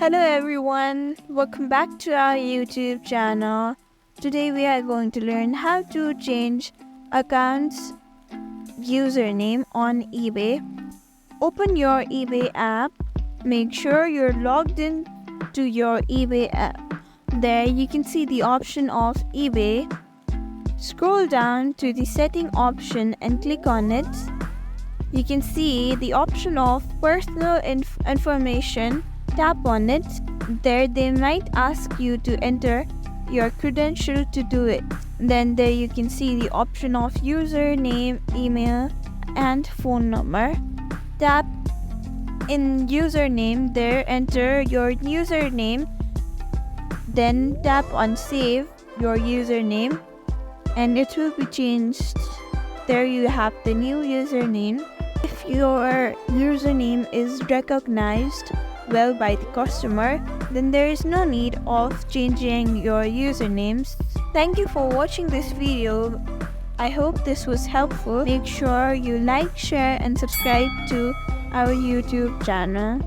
Hello everyone, welcome back to our YouTube channel. Today we are going to learn how to change account's username on eBay. Open your eBay app. Make sure you're logged in to your eBay app. There you can see the option of eBay. Scroll down to the setting option and click on it. You can see the option of personal information. Tap on it. There they might ask you to enter your credential to do it. Then there you can see the option of username, email and phone number. Tap in username. There enter your username. Then tap on save your username and it will be changed. There you have the new username. If your username is recognized well by the customer, then there is no need of changing your usernames. Thank you for watching this video. I hope this was helpful. Make sure you like, share and subscribe to our YouTube channel.